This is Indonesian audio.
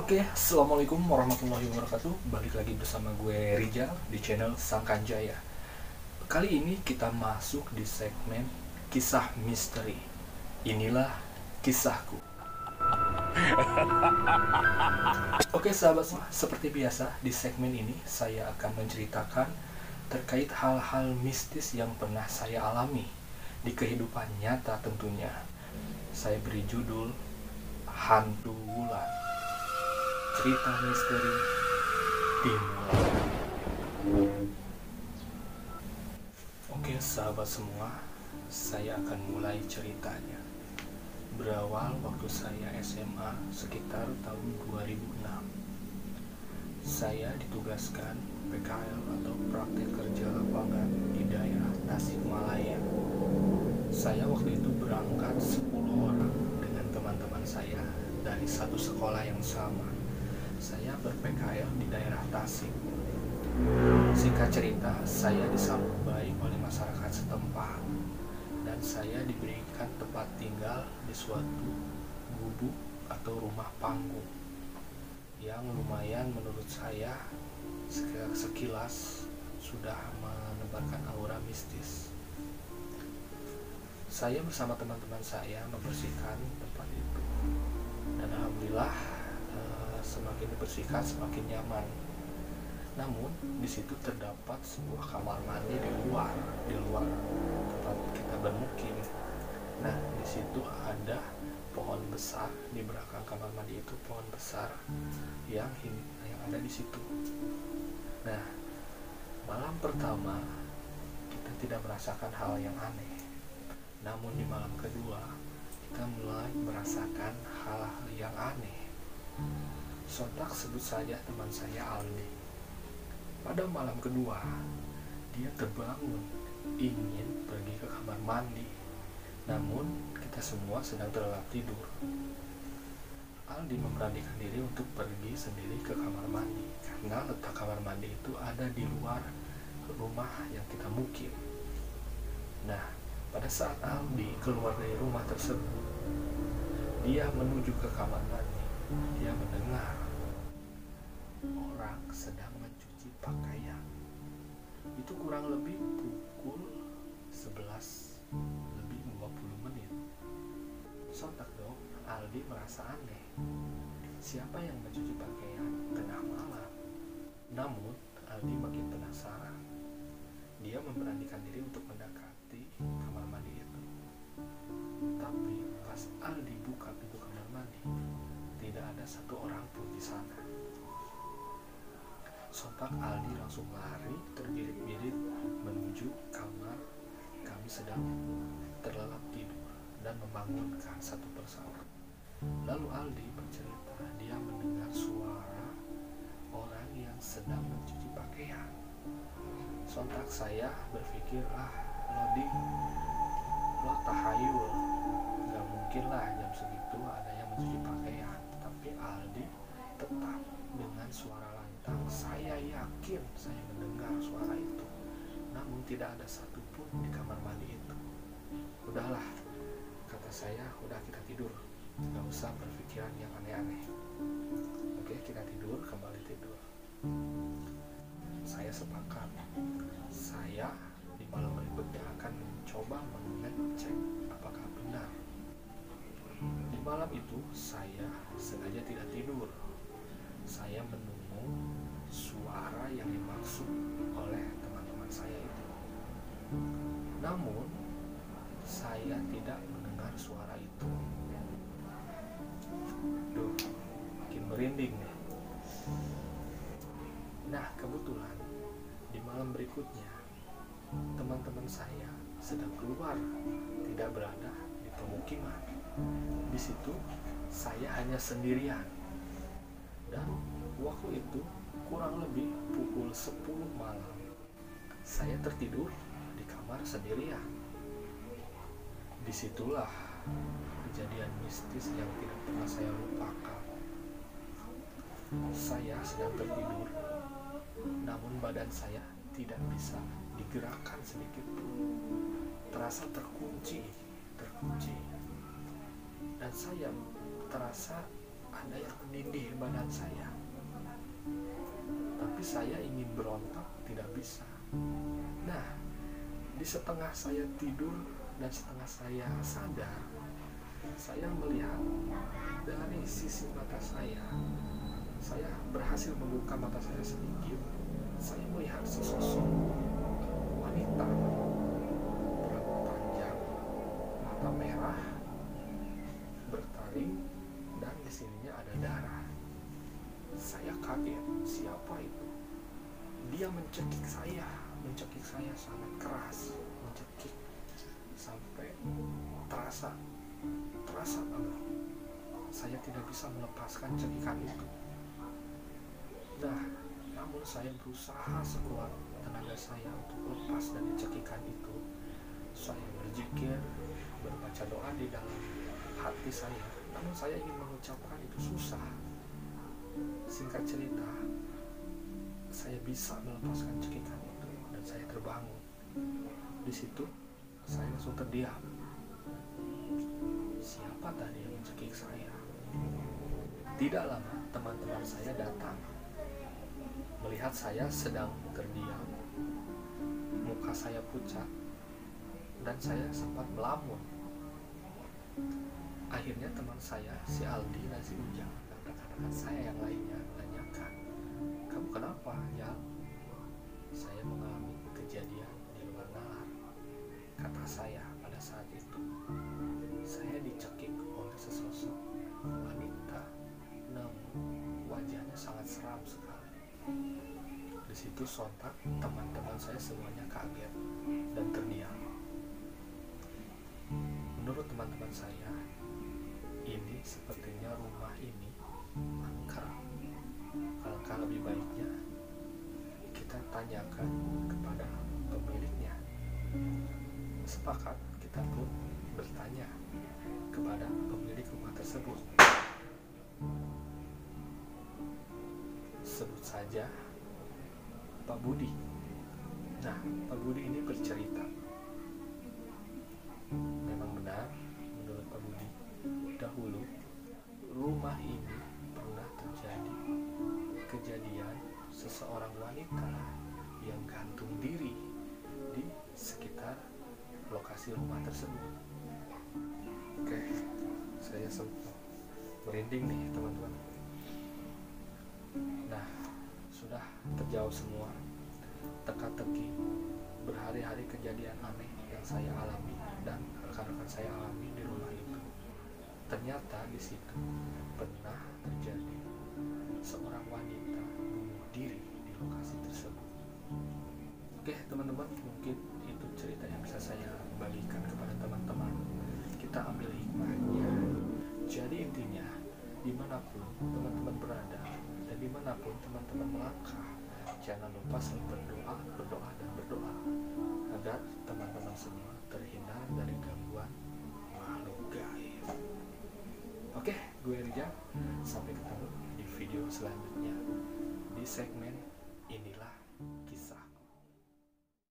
Oke, assalamualaikum warahmatullahi wabarakatuh. Balik lagi bersama gue Rijal di channel Sangkanjaya. Kali ini kita masuk di segmen kisah misteri. Inilah kisahku. Oke sahabat semua, seperti biasa di segmen ini saya akan menceritakan terkait hal-hal mistis yang pernah saya alami di kehidupan nyata tentunya. Saya beri judul Hantu Wulan. Cerita misteri dimulai. Oke sahabat semua, saya akan mulai ceritanya. Berawal waktu saya SMA sekitar tahun 2006. Saya ditugaskan PKL atau praktek kerja lapangan di daerah Tasikmalaya. Saya waktu itu berangkat 10 orang dengan teman-teman saya dari satu sekolah yang sama. Saya ber-PKL di daerah Tasik. Singkat cerita, saya disambut baik oleh masyarakat setempat dan saya diberikan tempat tinggal di suatu gubuk atau rumah panggung yang lumayan menurut saya sekilas sudah menebarkan aura mistis. Saya bersama teman-teman saya membersihkan tempat itu dan alhamdulillah semakin dibersihkan semakin nyaman. Namun di situ terdapat sebuah kamar mandi di luar tempat kita bermukim. Nah, di situ ada pohon besar di belakang kamar mandi itu, pohon besar yang ada di situ. Nah, malam pertama kita tidak merasakan hal yang aneh. Namun di malam kedua kita mulai merasakan hal-hal yang aneh. Sontak sebut saja teman saya Aldi. Pada malam kedua, dia terbangun ingin pergi ke kamar mandi. Namun kita semua sedang terlelap tidur. Aldi memberanikan diri untuk pergi sendiri ke kamar mandi karena letak kamar mandi itu ada di luar rumah yang kita mukim. Nah, pada saat Aldi keluar dari rumah tersebut, dia menuju ke kamar mandi. Dia mendengar orang sedang mencuci pakaian. Itu kurang lebih pukul 11 lebih 20 menit. Sontak dong, Aldi merasa aneh. Siapa yang mencuci pakaian tengah malam? Namun Aldi makin penasaran. Dia memberanikan diri untuk mendekati kamar mandi itu. Tapi pas Aldi buka pintu kamar mandi, tidak ada satu orang pun di sana. Sontak Aldi langsung lari terbirit-birit menuju kamar kami sedang terlelap tidur dan membangunkan satu persatu. Lalu Aldi bercerita dia mendengar suara orang yang sedang mencuci pakaian. Sontak saya berpikir, lo tahayul, gak mungkin lah jam segitu ada yang mencuci pakaian. Tapi Aldi tetap dengan suara lantang, saya yakin saya mendengar suara itu. Namun tidak ada satupun di kamar mandi itu. Udahlah, kata saya, udah kita tidur, gak usah berpikiran yang aneh-aneh. Oke, kita tidur, kembali tidur. Saya sepakat, saya di malam berikutnya akan mencoba mengecek apakah benar. Di malam itu saya sengaja tidak tidur. Saya menunggu suara yang dimaksud oleh teman-teman saya itu. Namun saya tidak mendengar suara itu. Duh, makin merinding nih. Nah, kebetulan di malam berikutnya teman-teman saya sedang keluar, tidak berada di pemukiman. Di situ saya hanya sendirian. Dan waktu itu kurang lebih pukul 10 malam. Saya tertidur di kamar sendirian. Disitulah kejadian mistis yang tidak pernah saya lupakan. Saya sedang tertidur, namun badan saya tidak bisa digerakkan sedikit pun. Terasa terkunci. Dan saya terasa ada yang menindih badan saya. Tapi saya ingin berontak, tidak bisa. Nah, di setengah saya tidur dan setengah saya sadar, saya melihat dari sisi mata saya berhasil membuka mata saya sedikit. Saya melihat sesosok wanita berambut panjang, mata merah, bertaring, dan di sininya ada darah. Saya kaget, siapa itu? Dia mencekik saya sangat keras, mencekik sampai terasa banget. Saya tidak bisa melepaskan cekikan itu. Nah, namun saya berusaha sekuat tenaga saya untuk lepas dari cekikan itu. Saya berzikir, berbaca doa di dalam hati saya, namun saya ingin mengucapkan itu susah. Singkat cerita, saya bisa melepaskan cekikan itu dan saya terbangun. Di situ saya langsung terdiam. Siapa tadi yang mencekik saya? Tidak lama teman-teman saya datang. Melihat saya sedang terdiam, muka saya pucat, dan saya sempat melamun. Akhirnya teman saya, si Aldi dan si Ujang, dan rekan-rekan saya yang lainnya menanyakan, "Kamu kenapa, Jal?" "Saya mengalami kejadian di luar nalar," kata saya pada saat itu. Saya dicekik oleh sesosok wanita, namun wajahnya sangat seram sekali. Di situ sontak teman-teman saya semuanya kaget dan terdiam. Menurut teman-teman saya, ini sepertinya rumah ini angker. Alangkah lebih baiknya kita tanyakan kepada pemiliknya. Sepakat, kita pun bertanya kepada pemilik rumah tersebut. Sebut saja Pak Budi. Nah, Pak Budi ini bercerita, memang benar menurut Pak Budi, dahulu rumah ini pernah terjadi kejadian seseorang wanita yang gantung diri di sekitar lokasi rumah tersebut. Oke, saya sempat merinding nih teman-teman. Nah, sudah terjawab semua teka-teki berhari-hari kejadian aneh yang saya alami dan rekan-rekan saya alami di rumah itu. Ternyata di situ pernah terjadi seorang wanita bunuh diri di lokasi tersebut. Oke teman-teman, mungkin itu cerita yang bisa saya bagikan kepada teman-teman. Kita ambil hikmahnya. Jadi intinya, dimanapun teman-teman berada dan dimanapun teman-teman melangkah, jangan lupa selalu berdoa agar teman-teman semua terhindar dari gangguan makhluk gaib. Oke, gue Rijal, sampai ketemu di video selanjutnya di segmen Inilah